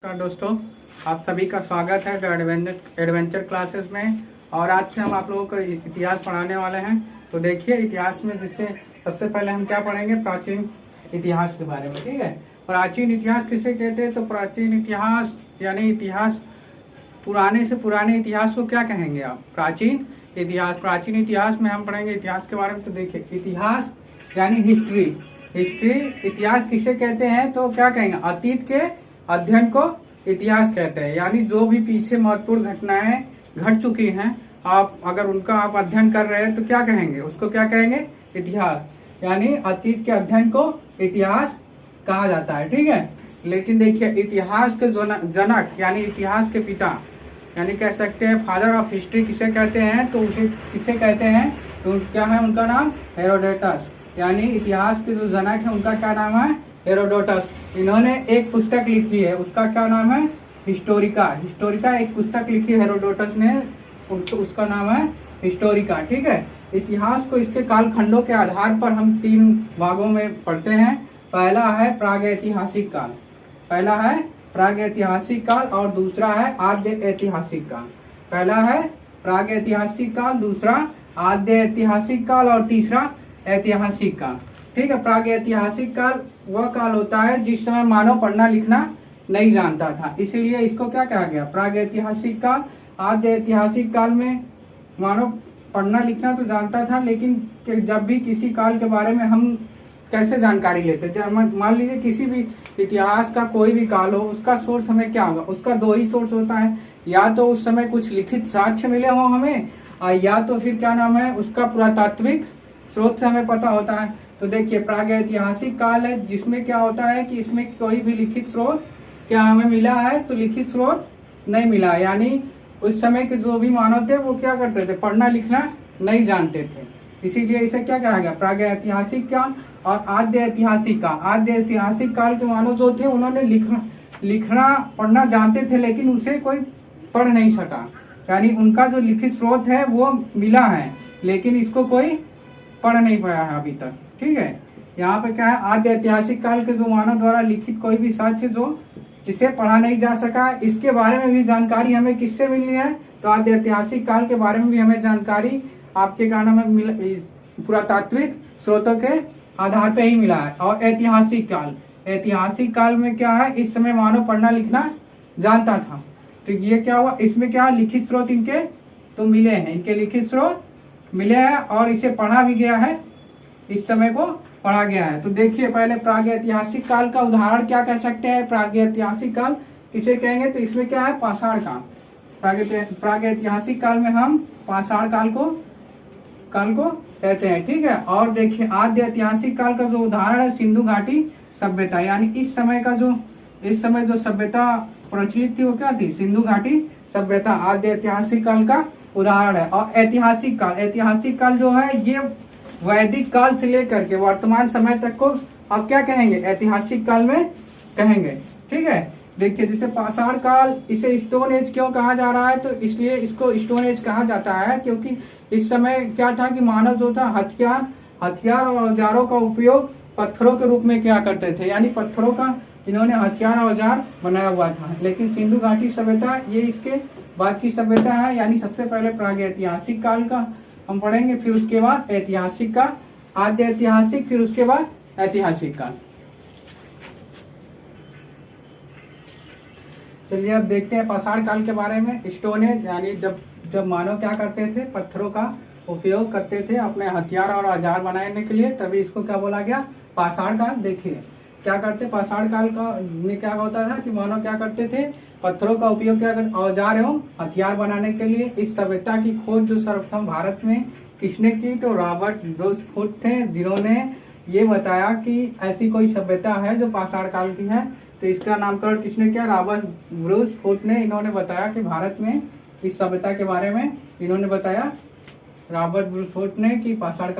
नमस्कार दोस्तों, आप सभी का स्वागत है एडवेंचर क्लासेस में। और आज से हम आप लोगों को इतिहास पढ़ाने वाले हैं। तो देखिए, इतिहास में जिससे सबसे पहले हम क्या पढ़ेंगे, प्राचीन इतिहास के बारे में। ठीक है, प्राचीन इतिहास किसे कहते हैं? तो प्राचीन इतिहास यानी इतिहास, पुराने से पुराने इतिहास को क्या कहेंगे आप? प्राचीन इतिहास। प्राचीन इतिहास में हम पढ़ेंगे इतिहास के बारे में। तो देखिए, इतिहास यानी हिस्ट्री। इतिहास किसे कहते हैं? तो क्या कहेंगे, अतीत के अध्ययन को इतिहास कहते हैं। यानी जो भी पीछे महत्वपूर्ण घटनाएं घट चुकी हैं, आप अगर उनका आप अध्ययन कर रहे हैं तो क्या कहेंगे, उसको क्या कहेंगे, इतिहास। यानी अतीत के अध्ययन को इतिहास कहा जाता है। ठीक है, लेकिन देखिए, इतिहास के जनक यानी इतिहास के पिता यानी कह सकते हैं फादर ऑफ हिस्ट्री किसे कहते हैं? तो उसे किसे कहते हैं? तो क्या है उनका नाम? हेरोडोटस। यानी इतिहास के जो जनक है उनका क्या नाम है? हेरोडोटस। इन्होंने एक पुस्तक लिखी है, उसका क्या नाम है? हिस्टोरिका। एक पुस्तक लिखी हेरोडोटस ने, उसका नाम है हिस्टोरिका। ठीक है, इतिहास को इसके कालखंडों के आधार पर हम 3 भागों में पढ़ते हैं। पहला है प्रागैतिहासिक काल, और दूसरा है आद्य ऐतिहासिक काल। पहला है प्रागैतिहासिक काल, दूसरा आद्य ऐतिहासिक काल, और तीसरा ऐतिहासिक काल। ठीक है, प्रागैतिहासिक काल वह काल होता है जिस समय मानव पढ़ना लिखना नहीं जानता था, इसीलिए इसको क्या कहा गया, प्रागैतिहासिक काल। आद्य ऐतिहासिक काल में मानव पढ़ना लिखना तो जानता था, लेकिन जब भी किसी काल के बारे में हम कैसे जानकारी लेते थे, मान लीजिए किसी भी इतिहास का कोई भी काल हो, उसका सोर्स हमें क्या होगा? उसका 2 ही सोर्स होता है, या तो उस समय कुछ लिखित साक्ष्य मिले हो हमें, या तो फिर क्या नाम है, उसका पुरातात्विक स्रोत से हमें पता होता है। तो देखिए, प्रागैतिहासिक काल है जिसमें क्या होता है कि इसमें कोई भी लिखित स्रोत क्या हमें मिला है? तो लिखित स्रोत नहीं मिला। यानी उस समय के जो भी मानव थे वो क्या करते थे, पढ़ना लिखना नहीं जानते थे, इसीलिए इसे क्या कहा गया, प्रागैतिहासिक काल। और आद्य ऐतिहासिक काल के मानव जो थे उन्होंने लिखना पढ़ना जानते थे, लेकिन उसे कोई पढ़ नहीं सका। यानी उनका जो लिखित स्रोत है वो मिला है, लेकिन इसको कोई पढ़ नहीं पाया है अभी तक। ठीक है, यहाँ पे क्या है, आद्य ऐतिहासिक काल के जो मानव द्वारा लिखित कोई भी साक्ष्य जो जिसे पढ़ा नहीं जा सका, इसके बारे में भी जानकारी हमें किससे मिलनी है? तो आद्य ऐतिहासिक काल के बारे में भी हमें जानकारी आपके क्या नाम है, पुरातात्विक स्रोतों के आधार पे ही मिला है। और ऐतिहासिक काल में क्या है, इस समय मानव पढ़ना लिखना जानता था। तो ये क्या हुआ, इसमें क्या लिखित स्रोत इनके तो मिले हैं, इनके लिखित स्रोत मिले हैं, और इसे पढ़ा भी गया है, इस समय को पढ़ा गया है। तो देखिए, पहले प्रागैतिहासिक काल का उदाहरण क्या कह सकते हैं? प्रागैतिहासिक काल किसे कहेंगे? तो इसमें क्या है, पाषाण काल। प्रागैतिहासिक काल में हम पाषाण काल को कहते हैं। ठीक है, और देखिए, आद्य ऐतिहासिक काल का जो उदाहरण है, सिंधु घाटी सभ्यता। यानी इस समय जो सभ्यता प्रचलित थी वो क्या थी? सिंधु घाटी सभ्यता आद्य ऐतिहासिक काल का उदाहरण है। और ऐतिहासिक काल जो है ये वैदिक काल से लेकर के वर्तमान समय तक को आप क्या कहेंगे, ऐतिहासिक काल में कहेंगे। ठीक है, देखिए, जैसे पाषाण काल, इसे स्टोन एज क्यों कहा जा रहा है? तो इसलिए इसको स्टोन एज कहा जाता है क्योंकि इस समय क्या था कि मानव जो था हथियार और औजारों का उपयोग पत्थरों के रूप में क्या करते थे, यानी पत्थरों का इन्होंने हथियार और औजार बनाया हुआ था। लेकिन सिंधु घाटी सभ्यता ये इसके बाद की सभ्यता है। यानी सबसे पहले प्रागैतिहासिक काल का हम पढ़ेंगे, फिर उसके बाद ऐतिहासिक का, आद्य ऐतिहासिक, फिर उसके बाद ऐतिहासिक काल। चलिए अब देखते हैं पाषाण काल के बारे में। स्टोन एज यानी जब मानव क्या करते थे, पत्थरों का उपयोग करते थे अपने हथियार और औजार बनाने के लिए, तभी इसको क्या बोला गया, पाषाण काल। देखिए क्या करते, पाषाण काल का में क्या होता था कि मानव क्या करते थे, पत्थरों का उपयोग क्या करते, औजार एवं हथियार बनाने के लिए। इस सभ्यता की खोज जो सर्वप्रथम भारत में किसने की? तो रॉबर्ट ब्रूस फुट थे, जिन्होंने ये बताया कि ऐसी कोई सभ्यता है जो पाषाण काल की है। तो इसका नामकरण किसने किया? रॉबर्ट ब्रूस फुट ने। इन्होंने बताया कि भारत में इस सभ्यता के बारे में इन्होंने बताया, रॉबर्ट ब्रूस फुट ने, कि पाषाण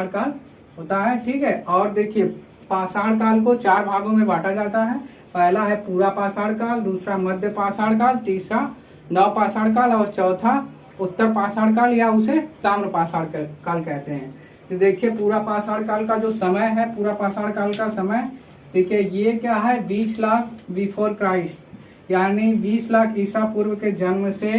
काल होता है। ठीक है, और देखिए, पाषाण काल को 4 भागों में बांटा जाता है। पहला है पूरा पाषाण काल, दूसरा मध्य पाषाण काल, तीसरा नव पाषाण काल, और चौथा उत्तर पाषाण काल, या उसे ताम्र पाषाण काल कहते हैं। तो देखिए, पूरा पाषाण काल का जो समय है, पूरा पाषाण काल का समय ठीक है, ये क्या है 20 लाख बिफोर क्राइस्ट, यानी 20 लाख ईसा पूर्व के जन्म से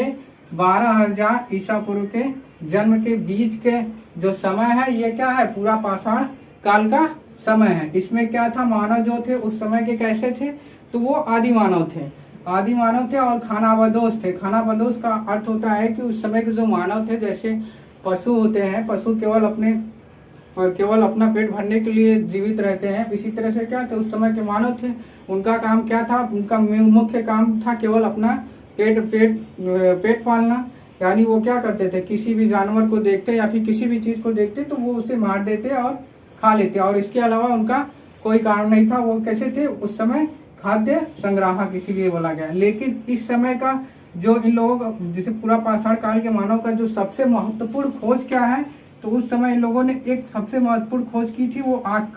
12,000 ईसा पूर्व के जन्म के बीच के जो समय है ये क्या है पूरा पाषाण काल का समय है। इसमें क्या था, मानव जो थे उस समय के कैसे थे, तो वो आदि मानव थे, आदि मानव थे और खानाबदोश थे। खानाबदोश का अर्थ होता है कि उस समय के जो मानव थे, जैसे पशु होते हैं, पशु केवल अपना पेट भरने के लिए जीवित रहते हैं, इसी तरह से क्या थे उस समय के मानव थे, उनका काम क्या था, उनका मुख्य काम था केवल अपना पेट पालना। यानी वो क्या करते थे, किसी भी जानवर को देखते या फिर किसी भी चीज को देखते तो वो उसे मार देते और खा लेते, और इसके अलावा उनका कोई कारण नहीं था। वो कैसे थे उस समय, खाद्य संग्राहक इसीलिए बोला गया। लेकिन इस समय का जो इन लोगों का, जैसे पूरा पाषाण काल के मानव का जो सबसे महत्वपूर्ण खोज क्या है, तो उस समय इन लोगों ने एक सबसे महत्वपूर्ण खोज की थी, वो आग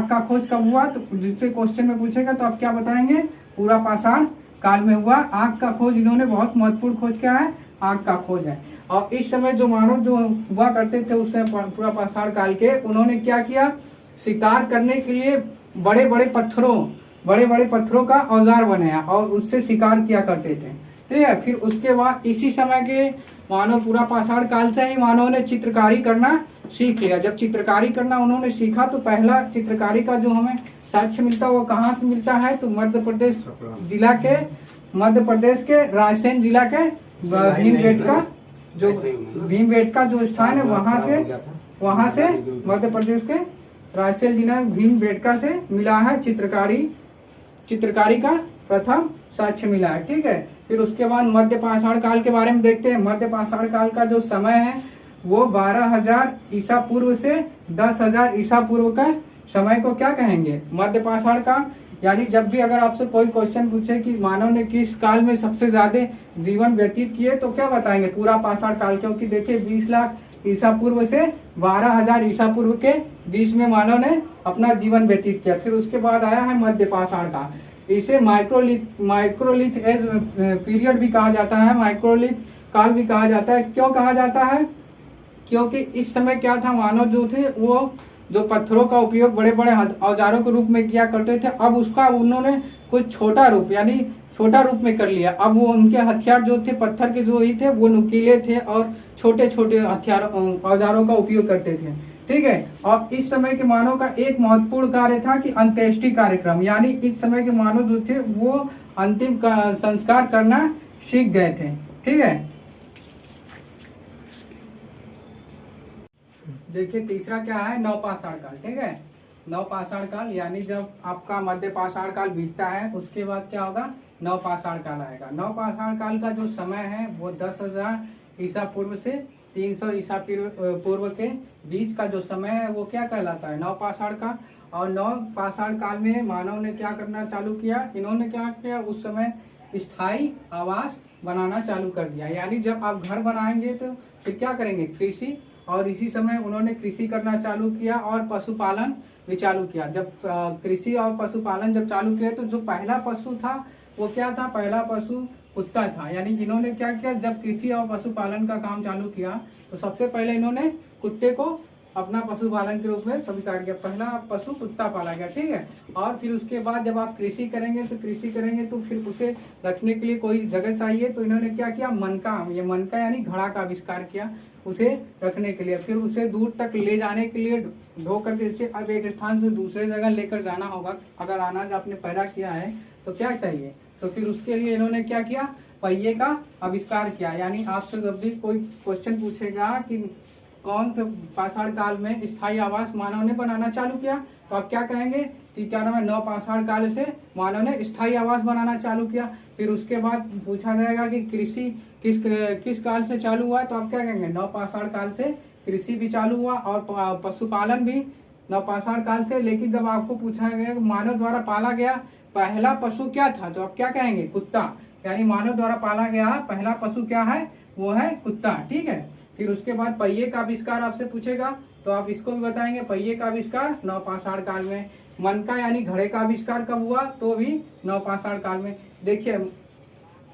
का खोज कब हुआ, तो जिससे क्वेश्चन में पूछेगा तो आप क्या बताएंगे, पूरा पाषाण काल में हुआ आग का खोज। इन्होंने बहुत महत्वपूर्ण खोज क्या है, आग का खोज है। और इस समय जो मानव जो हुआ करते थे उस समय पूरा पाषाण काल के, उन्होंने क्या किया, शिकार करने के लिए बड़े बड़े पत्थरों का औजार बनाया और उससे शिकार किया करते थे, ठीक है। फिर उसके बाद इसी समय के मानव, पूरा पाषाण काल से ही मानव ने चित्रकारी करना सीख लिया। जब चित्रकारी करना उन्होंने सीखा तो पहला चित्रकारी का जो हमें साक्ष्य मिलता है वो कहाँ से मिलता है, तो मध्य प्रदेश के रायसेन जिला के भीमबेटका जो स्थान है वहां से मध्य प्रदेश के रायसेन जिला भीमबेटका से मिला है चित्रकारी का प्रथम साक्ष्य मिला है, ठीक है। फिर उसके बाद मध्य पाषाण काल के बारे में देखते हैं। मध्य पाषाण काल का जो समय है वो 12,000 ईसा पूर्व से 10,000 ईसा पूर्व का समय को क्या कहेंगे, मध्य पाषाण काल। यानी जब भी अगर आपसे कोई क्वेश्चन पूछे कि मानव ने किस काल में सबसे ज्यादा जीवन व्यतीत किए, तो क्या बताएंगे, पूरा पाषाण काल। क्योंकि देखिए 20 लाख ईसा पूर्व से 12,000 ईसा पूर्व के बीच में मानव ने अपना जीवन व्यतीत किया। फिर उसके बाद आया है मध्य पाषाण काल। इसे माइक्रोलिथ एज पीरियड भी कहा जाता है, माइक्रोलिथ काल भी कहा जाता है। क्यों कहा जाता है, क्योंकि इस समय क्या था, मानव जो थे वो जो पत्थरों का उपयोग बड़े बड़े औजारों के रूप में किया करते थे, अब उसका उन्होंने कुछ छोटा रूप में कर लिया। अब वो उनके हथियार जो थे पत्थर के जो ही थे वो नुकीले थे और छोटे छोटे हथियार औजारों का उपयोग करते थे, ठीक है। और इस समय के मानव का एक महत्वपूर्ण कार्य था कि अंत्येष्टि कार्यक्रम, यानी इस समय के मानव जो थे वो अंतिम संस्कार करना सीख गए थे, ठीक है। देखिए तीसरा क्या है, नवपाषाण काल, ठीक है। नवपाषाण काल यानी जब आपका मध्य पाषाण काल बीतता है उसके बाद क्या होगा, नवपाषाण काल आएगा। नवपाषाण काल का जो समय है वो 10,000 ईसा पूर्व से 300 ईसा पूर्व के बीच का जो समय है वो क्या कहलाता है, नवपाषाण काल। और नवपाषाण काल में मानव ने क्या करना चालू किया, इन्होंने क्या किया, उस समय स्थायी आवास बनाना चालू कर दिया। यानी जब आप घर बनाएंगे तो फिर क्या करेंगे, कृषि, और इसी समय उन्होंने कृषि करना चालू किया और पशुपालन भी चालू किया। जब कृषि और पशुपालन जब चालू किया तो जो पहला पशु था वो क्या था, पहला पशु कुत्ता था। यानी इन्होंने क्या किया, जब कृषि और पशुपालन का काम चालू किया तो सबसे पहले इन्होंने कुत्ते को अपना पशुपालन के रूप में स्वीकार किया, पहला पशु कुत्ता पाला गया, ठीक है। और फिर उसके बाद जब आप कृषि करेंगे तो फिर उसे रखने के लिए कोई जगह चाहिए, तो इन्होंने क्या किया, मनका यानी घड़ा का आविष्कार किया उसे रखने के लिए। फिर उसे दूर तक ले जाने के लिए ढो करके इसे अब एक स्थान से दूसरे जगह लेकर जाना होगा, अगर अनाज आपने पैदा किया है तो क्या चाहिए, तो फिर उसके लिए इन्होंने क्या किया, पहिए का आविष्कार किया। यानी आपसे जब भी कोई क्वेश्चन पूछेगा कि कौन से पाषाण काल में स्थायी आवास मानव ने बनाना चालू किया, तो आप क्या कहेंगे कि क्या नाम है, नवपाषाण काल से मानव ने स्थायी आवास बनाना चालू किया। फिर उसके बाद पूछा जाएगा कि कृषि किस काल से चालू हुआ, तो आप क्या कहेंगे, नवपाषाण काल से कृषि भी चालू हुआ और पशुपालन भी नवपाषाण काल से। लेकिन जब आपको पूछा गया कि मानव द्वारा पाला गया पहला पशु क्या था, तो आप क्या कहेंगे, कुत्ता। यानी मानव द्वारा पाला गया पहला पशु क्या है, वो है कुत्ता, ठीक है। फिर उसके बाद पहिए का आविष्कार आपसे पूछेगा तो आप इसको भी बताएंगे, पहिए का आविष्कार नवपाषाण काल में। मनका यानी घड़े का आविष्कार कब हुआ, तो भी नवपाषाण काल में। देखिए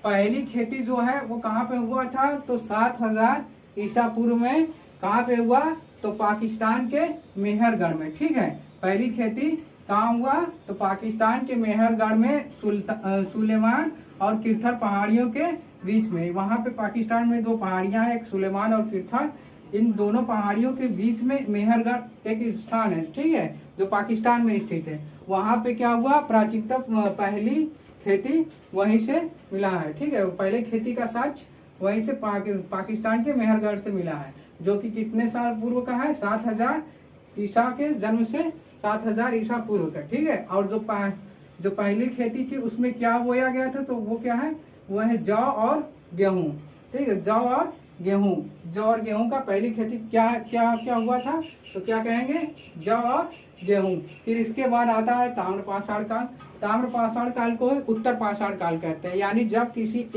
पहली खेती जो है वो कहाँ पे हुआ था, तो 7,000 ईसा पूर्व में कहाँ पे हुआ, तो पाकिस्तान के मेहरगढ़ में, ठीक है। पहली खेती कहाँ हुआ? तो पाकिस्तान के मेहरगढ़ में सुलेमान और किरथर पहाड़ियों के बीच में। वहां पे पाकिस्तान में दो पहाड़ियां हैं, एक सुलेमान और किरथर। इन दोनों पहाड़ियों के बीच में मेहरगढ़ एक स्थान है, ठीक है, जो पाकिस्तान में स्थित है। वहां पे क्या हुआ? प्राचीनतम पहली खेती वहीं से मिला है, ठीक है। पहले खेती का साक्ष्य वहीं से पाकिस्तान के मेहरगढ़ से मिला है, जो कि कितने साल पूर्व का है? 7000 ईसा के जन्म से 7000 ईसा पूर्व का, ठीक है। और जो पहली खेती थी उसमें क्या बोया गया था? तो वो क्या है? वो है जौ और गेहूं, ठीक है। जौ और गेहूं का पहली खेती क्या क्या क्या हुआ था? तो क्या कहेंगे? जौ और गेहूं। फिर इसके बाद आता है ताम्रपाषाण काल। ताम्रपाषाण काल को उत्तर पाषाण काल कहते हैं, यानी जब किसी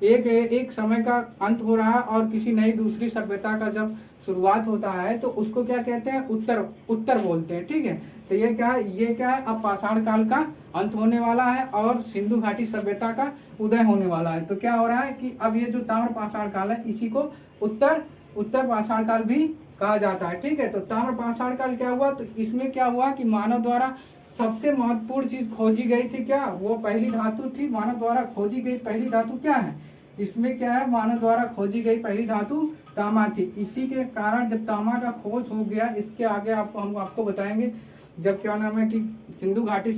एक समय का अंत हो रहा है और किसी नई दूसरी सभ्यता का जब शुरुआत होता है तो उसको क्या कहते हैं? उत्तर बोलते हैं, ठीक है। तो ये क्या है? अब पाषाण काल का अंत होने वाला है और सिंधु घाटी सभ्यता का उदय होने वाला है। तो क्या हो रहा है कि अब ये जो ताम्र पाषाण काल है इसी को उत्तर पाषाण काल भी कहा जाता है, ठीक है। तो ताम्र पाषाण काल क्या हुआ? तो इसमें क्या हुआ कि मानव द्वारा सबसे महत्वपूर्ण चीज खोजी गई थी, क्या? वो पहली धातु थी, मानव द्वारा खोजी गई पहली धातु क्या है? इसमें क्या है? मानव द्वारा खोजी गई पहली धातु तांबा थी। इसी के कारण जब तांबा का खोज हो गया, इसके आगे हम आपको बताएंगे, जब क्या नाम है कि सिंधु घाटी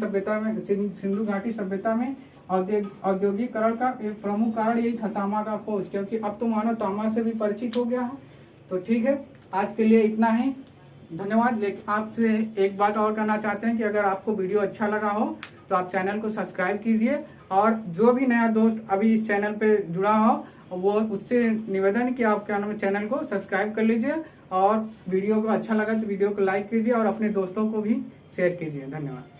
सभ्यता में औद्योगिकरण का एक प्रमुख कारण यही था, तांबा का खोज, क्योंकि अब तो मानव तांबा से भी परिचित हो गया है। तो ठीक है, आज के लिए इतना ही, धन्यवाद। लेकिन आपसे एक बात और करना चाहते हैं कि अगर आपको वीडियो अच्छा लगा हो तो आप चैनल को सब्सक्राइब कीजिए, और जो भी नया दोस्त अभी इस चैनल पे जुड़ा हो वो उससे निवेदन कि आप क्या नाम है चैनल को सब्सक्राइब कर लीजिए, और वीडियो को अच्छा लगा तो वीडियो को लाइक कीजिए और अपने दोस्तों को भी शेयर कीजिए। धन्यवाद।